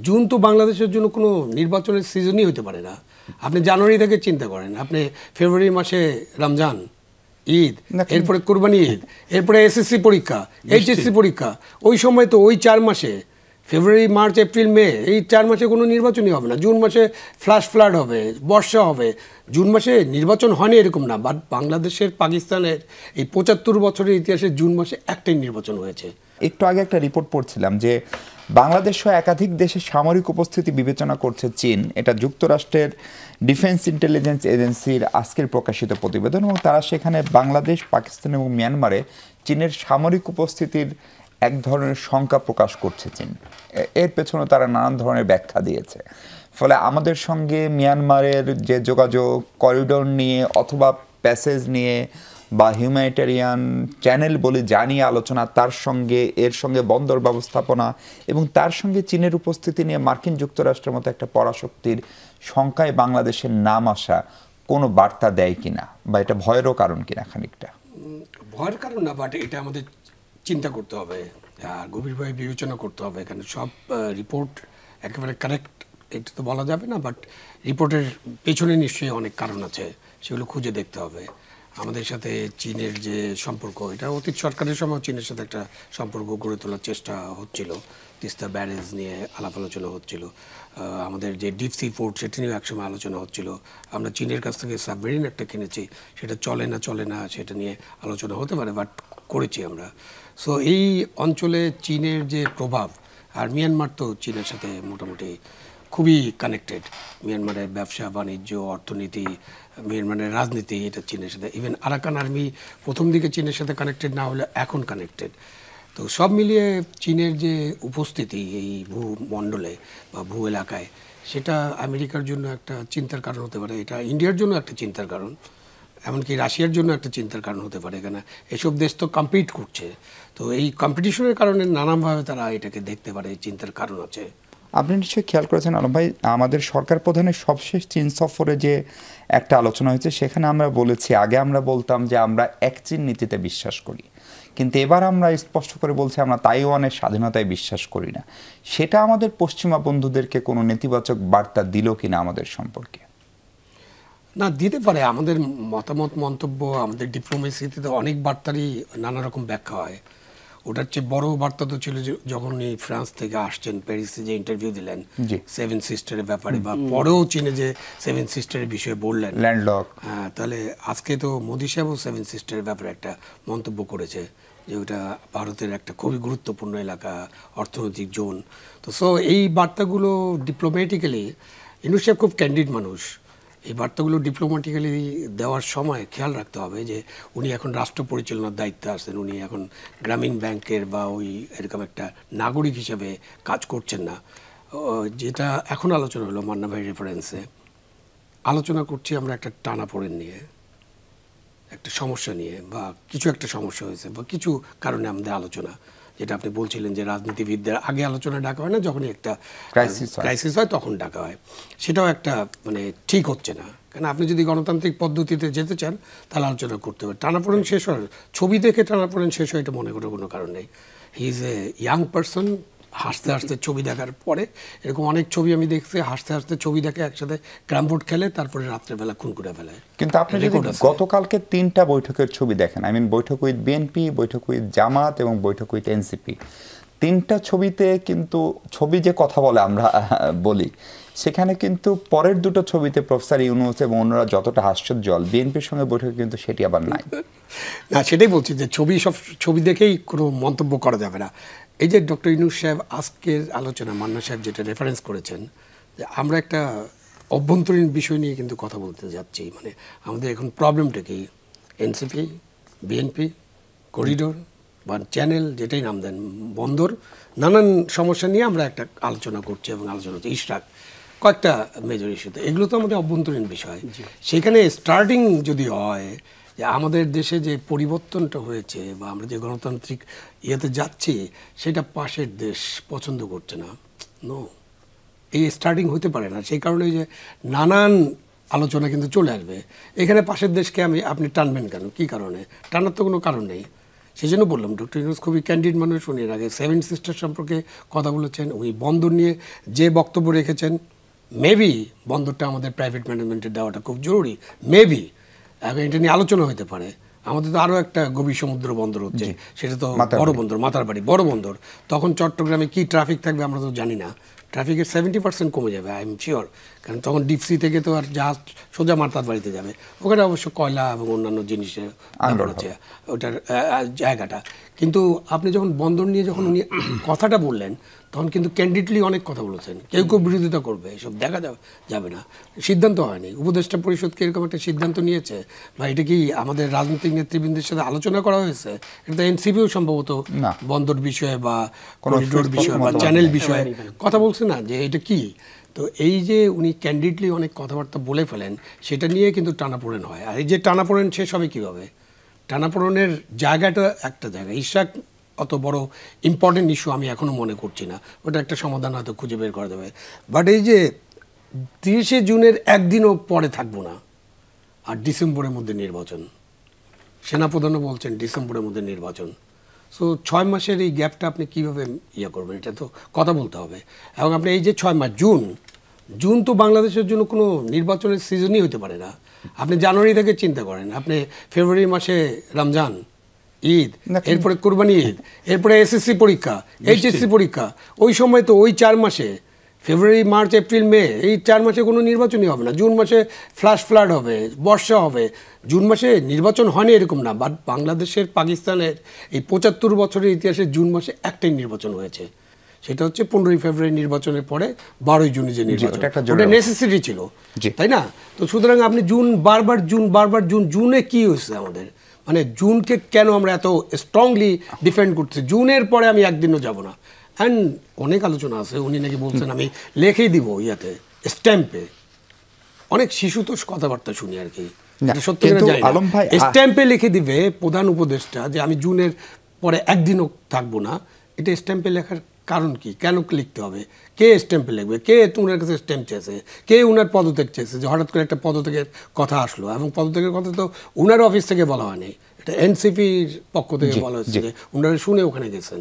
June তো বাংলাদেশের জন্য কোনো নির্বাচনের সিজনই হতে পারে না। আপনি জানুয়ারি থেকে চিন্তা করেন, আপনি ফেব্রুয়ারি মাসে রমজান, ঈদ, এরপরে কোরবানি ঈদ, এরপরে এসএসসি পরীক্ষা, এইচএসসি পরীক্ষা, ওই সময় তো ওই 4 মাসে ফেব্রুয়ারি, মার্চ, এপ্রিল, মে, এই 4 মাসে কোনো নির্বাচনই হবে না। জুন মাসে ফ্লাড হবে, বর্ষা হবে। জুন মাসে নির্বাচন হয়নি এরকম না, বাট বাংলাদেশের, পাকিস্তানের এই 75 বছরের ইতিহাসে জুন মাসে একটাই নির্বাচন হয়েছে। একটু আগে একটা রিপোর্ট পড়ছিলাম যে বাংলাদেশ সহ একাধিক দেশে সামরিক উপস্থিতি বিবেচনা করছে চীন। এটা যুক্তরাষ্ট্রের ডিফেন্স ইন্টেলিজেন্স এজেন্সির আজকের প্রকাশিত প্রতিবেদন, এবং তারা সেখানে বাংলাদেশ, পাকিস্তান এবং মিয়ানমারে চীনের সামরিক উপস্থিতির এক ধরনের শঙ্কা প্রকাশ করছে চীন। এর পেছনে তারা নানান ধরনের ব্যাখ্যা দিয়েছে। ফলে আমাদের সঙ্গে মিয়ানমারের যে যোগাযোগ, করিডোর নিয়ে অথবা প্যাসেজ নিয়ে বা হিউম্যানিটেরিয়ান চ্যানেল বলে জানিয়ে আলোচনা, তার সঙ্গে এর সঙ্গে বন্দর ব্যবস্থাপনা এবং তার সঙ্গে চীনের উপস্থিতি নিয়ে মার্কিন যুক্তরাষ্ট্রের মতো একটা পরাশক্তির শঙ্কায় বাংলাদেশের নাম আসা কোনো বার্তা দেয় কিনা, বা এটা ভয়েরও কারণ কিনা? খানিকটা ভয়ের কারণ না, বাট এটা আমাদের চিন্তা করতে হবে, গভীরভাবে বিবেচনা করতে হবে। এখানে সব রিপোর্ট একেবারে কারেক্ট এটা তো বলা যাবে না, বাট রিপোর্টের পেছনে নিশ্চয়ই অনেক কারণ আছে, সেগুলো খুঁজে দেখতে হবে। আমাদের সাথে চীনের যে সম্পর্ক, এটা অতীত সরকারের সময় চীনের সাথে একটা সম্পর্ক গড়ে তোলার চেষ্টা হচ্ছিল, তিস্তা ব্যারেজ নিয়ে আলাপ আলোচনা হচ্ছিল, আমাদের যে ডিপ সি পোর্ট সেটা নিয়েও একসময় আলোচনা হচ্ছিল। আমরা চীনের কাছ থেকে সাবমেরিন একটা কিনেছি, সেটা চলে না সেটা নিয়ে আলোচনা হতে পারে, বাট করেছি আমরা। সো এই অঞ্চলে চীনের যে প্রভাব, আর মিয়ানমার তো চীনের সাথে মোটামুটি খুবই কানেক্টেড। মিয়ানমারের ব্যবসা বাণিজ্য, অর্থনীতি, মিয়ানমারের রাজনীতি, এটা চীনের সাথে। ইভেন আরাকান আর্মি প্রথম দিকে চীনের সাথে কানেক্টেড না হলে এখন কানেক্টেড। তো সব মিলিয়ে চীনের যে উপস্থিতি এই ভূমণ্ডলে বা ভূ এলাকায়, সেটা আমেরিকার জন্য একটা চিন্তার কারণ হতে পারে, এটা ইন্ডিয়ার জন্য একটা চিন্তার কারণ, এমনকি রাশিয়ার জন্য একটা চিন্তার কারণ হতে পারে। এখানে এসব দেশ তো কম্পিট করছে, তো এই কম্পিটিশনের কারণে নানানভাবে তারা এটাকে দেখতে পারে, চিন্তার কারণ আছে। আপনি নিশ্চয়ই খেয়াল করেছেন আলম ভাই, আমাদের সরকার প্রধানের সবশেষ চীন সফরে যে একটা আলোচনা হয়েছে, সেখানে আমরা বলেছি, আগে আমরা বলতাম যে আমরা এক চীন নীতিতে বিশ্বাস করি, কিন্তু এবার আমরা স্পষ্ট করে বলছি আমরা তাইওয়ানের স্বাধীনতায় বিশ্বাস করি না। সেটা আমাদের পশ্চিমা বন্ধুদেরকে কোনো নেতিবাচক বার্তা দিল কিনা আমাদের সম্পর্কে? না, দিতে পারে। আমাদের মতামত, মন্তব্য, আমাদের ডিপ্লোমেসিতে তো অনেক বার্তারই নানা রকম ব্যাখ্যা হয়। ওটার চেয়ে বড় বার্তা তো ছিল যখন উনি ফ্রান্স থেকে আসছেন, প্যারিসে যে ইন্টারভিউ দিলেন সেভেন সিস্টারের ব্যাপারে, বা পরেও চীনে যে সেভেন সিস্টারের বিষয়ে বললেন, ল্যান্ডলক। হ্যাঁ, তাহলে আজকে তো মোদি সাহেবও সেভেন সিস্টারের ব্যাপারে একটা মন্তব্য করেছে যে ওটা ভারতের একটা খুবই গুরুত্বপূর্ণ এলাকা, অর্থনৈতিক জোন। তো সো এই বার্তাগুলো ডিপ্লোম্যাটিক্যালি, ইউনুস সাহেব খুব ক্যান্ডিড মানুষ, এই বার্তাগুলো ডিপ্লোম্যাটিক্যালি দেওয়ার সময় খেয়াল রাখতে হবে যে উনি এখন রাষ্ট্র পরিচালনার দায়িত্বে আছেন, উনি এখন গ্রামীণ ব্যাংকের বা ওই এরকম একটা নাগরিক হিসেবে কাজ করছেন না। যেটা এখন আলোচনা হলো মান্না ভাই রেফারেন্সে, আলোচনা করছি আমরা একটা টানাপোড়েন নিয়ে, একটা সমস্যা নিয়ে, বা কিছু একটা সমস্যা হয়েছে বা কিছু কারণে আমাদের আলোচনা, যেটা আপনি বলছিলেন যে রাজনীতিবিদদের আগে আলোচনা ডাকা হয় না, যখনই একটা ক্রাইসিস হয় তখন ডাকা হয়। সেটাও একটা মানে ঠিক হচ্ছে না, কারণ আপনি যদি গণতান্ত্রিক পদ্ধতিতে যেতে চান তাহলে আলোচনা করতে হবে। টানাপোড়েন শেষ হয়, ছবি দেখে টানাপোড়েন শেষ হয় এটা মনে করার কোনো কারণ নেই। He is a young person, হাসতে হাসতে ছবি দেখার পরে, এরকম অনেক ছবি আমি দেখছি, হাসতে হাসতে ছবি দেখে একসাথে ক্যারাম বোর্ড খেলে, তারপরে রাত্রেবেলা খুন করে ফেলে। কিন্তু আপনি যদি গতকালকে 3টা বৈঠকের ছবি দেখেন, আই মিন বৈঠক উইথ বিএনপি, বৈঠক উইথ জামাত এবং বৈঠক উইথ এনসিপি, 3টা ছবিতে কিন্তু ছবি যে কথা বলে আমরা বলি, সেখানে কিন্তু পরের 2টো ছবিতে প্রফেসর ইউনূস এবং অন্যরা যতটা হাস্যোজ্জ্বল, বিএনপির সঙ্গে বৈঠকে কিন্তু সেটি আবার নাই। না, সেটাই বলছি যে ছবি দেখেই কোনো মন্তব্য করা যাবে না। এই যে ডক্টর ইউনূস সাহেব আজকের আলোচনা, মান্না সাহেব যেটা রেফারেন্স করেছেন, যে আমরা একটা অভ্যন্তরীণ বিষয় নিয়ে কিন্তু কথা বলতে যাচ্ছি, মানে আমাদের এখন প্রবলেমটা কি, এনসিপি, বিএনপি, করিডোর বা চ্যানেল, যেটাই নাম দেন, বন্দর, নানান সমস্যা নিয়ে আমরা একটা আলোচনা করছি, এবং আলোচনা হচ্ছে ইশরাক, কয়েকটা মেজর ইস্যুতে। এগুলো তো আমাদের অভ্যন্তরীণ বিষয়। সেখানে স্টার্টিং যদি হয় যে আমাদের দেশে যে পরিবর্তনটা হয়েছে বা আমরা যে গণতান্ত্রিক ইয়েতে যাচ্ছি, সেটা পাশের দেশ পছন্দ করছে না, নো, এই স্টার্টিং হতে পারে না। সেই কারণে যে নানান আলোচনা কিন্তু চলে আসবে। এখানে পাশের দেশকে আপনি টানবেন কেন, কী কারণে? টানার তো কোনো কারণ নেই। সেই জন্য বললাম ডক্টর ইউনূস খুবই ক্যান্ডিড মানুষ, উনি এর আগে 7 সিস্টার সম্পর্কে কথা বলেছেন, উনি বন্দর নিয়ে যে বক্তব্য রেখেছেন, মেবি বন্দরটা আমাদের প্রাইভেট ম্যানেজমেন্টে দেওয়াটা খুব জরুরি, মেবি এখন এটা নিয়ে আলোচনা হতে পারে। আমাদের তো আরও একটা গভীর সমুদ্র বন্দর হচ্ছে, সেটা তো বড় বন্দর, মাতারবাড়ি বড় বন্দর। তখন চট্টগ্রামে কি ট্রাফিক থাকবে আমরা তো জানি না, ট্রাফিকের 70% কমে যাবে, আই এম শিওর। কারণ তখন ডিপসি থেকে তো আর জাহাজ সোজা মাতারবাড়িতে যাবে, ওখানে অবশ্য কয়লা এবং অন্যান্য জিনিসের হচ্ছে ওটার জায়গাটা। কিন্তু আপনি যখন বন্দর নিয়ে যখন উনি কথাটা বললেন, তখন কিন্তু ক্যান্ডিডলি অনেক কথা বলেছেন, কেউ কেউ বিরোধিতা করবে, এসব দেখা যাবে না, সিদ্ধান্ত হয়নি। উপদেষ্টা পরিষদ কি এরকম একটা সিদ্ধান্ত নিয়েছে, বা এটা কি আমাদের রাজনৈতিক নেতৃবৃন্দের সাথে আলোচনা করা হয়েছে? এটা তো এনসিপিও সম্ভবত বন্দর বিষয়ে বা করিডোর বিষয়ে বা চ্যানেল বিষয়ে কথা বলছে না, যে এটা কি। তো এই যে উনি ক্যান্ডিডলি অনেক কথাবার্তা বলে ফেলেন, সেটা নিয়ে কিন্তু টানাপোড়েন হয়। আর এই যে টানাপোড়েন শেষ হবে কীভাবে? টানাপোড়েনের জায়গাটা একটা জায়গা, ইশাক অত বড় ইম্পর্টেন্ট ইস্যু আমি এখনও মনে করছি না, ওটা একটা সমাধান হয়তো খুঁজে বের করা যাবে। বাট এই যে 30শে জুনের একদিনও পরে থাকবো না, আর ডিসেম্বরের মধ্যে নির্বাচন, সেনাপ্রধানও বলছেন ডিসেম্বরের মধ্যে নির্বাচন। সো 6 মাসের এই গ্যাপটা আপনি কীভাবে করবেন, এটা তো কথা বলতে হবে। এবং আপনি এই যে 6 মাস, জুন তো বাংলাদেশের জন্য কোনো নির্বাচনের সিজনই হতে পারে না। আপনি জানুয়ারি থেকে চিন্তা করেন, আপনি ফেব্রুয়ারি মাসে রমজান, ঈদ, এরপরে কোরবানি ঈদ, এরপরে এসএসসি পরীক্ষা, এইচএসসি পরীক্ষা, ওই সময় তো ওই 4 মাসে ফেব্রুয়ারি, মার্চ, এপ্রিল, মে, এই 4 মাসে কোনো নির্বাচনই হবে না। জুন মাসে ফ্লাড হবে, বর্ষা হবে। জুন মাসে নির্বাচন হয়নি এরকম না, বাট বাংলাদেশের পাকিস্তানের এই 75 বছরের ইতিহাসে জুন মাসে একটাই নির্বাচন হয়েছে, সেটা হচ্ছে 15ই ফেব্রুয়ারি নির্বাচনের পরে 12ই জুনে যে নির্বাচন, ওটা নেসেসিটি ছিল, তাই না? তো সুতরাং আপনি বারবার জুনে কি হয়েছে আমাদের, মানে জুনকে কেন আমরা এত স্ট্রংলি ডিফেন্ড করছি? জুনের পরে আমি একদিনও যাব না। অ্যান্ড অনেক আলোচনা আছে, উনি নাকি বলছেন আমি লিখেই দিব ইয়াতে, স্ট্যাম্পে। অনেক শিশুতোষ কথাবার্তা শুনি আর কি, সত্যি স্ট্যাম্পে লিখে দিবে প্রধান উপদেষ্টা যে আমি জুনের পরে একদিনও থাকবো না। এটা স্ট্যাম্পে লেখার কারণ কি? কেন লিখতে হবে? কে স্ট্যাম্পে লিখবে? কে উনার কাছে স্ট্যাম্প চেয়েছে? কে উনার পদত্যাগ চেয়েছে? যে হঠাৎ করে একটা পদত্যাগের কথা আসলো, এবং পদত্যাগের কথা তো উনার অফিস থেকে বলা হয়নি, এটা এনসিপির পক্ষ থেকে বলা হয়েছে যে উনারা শুনে ওখানে গেছেন।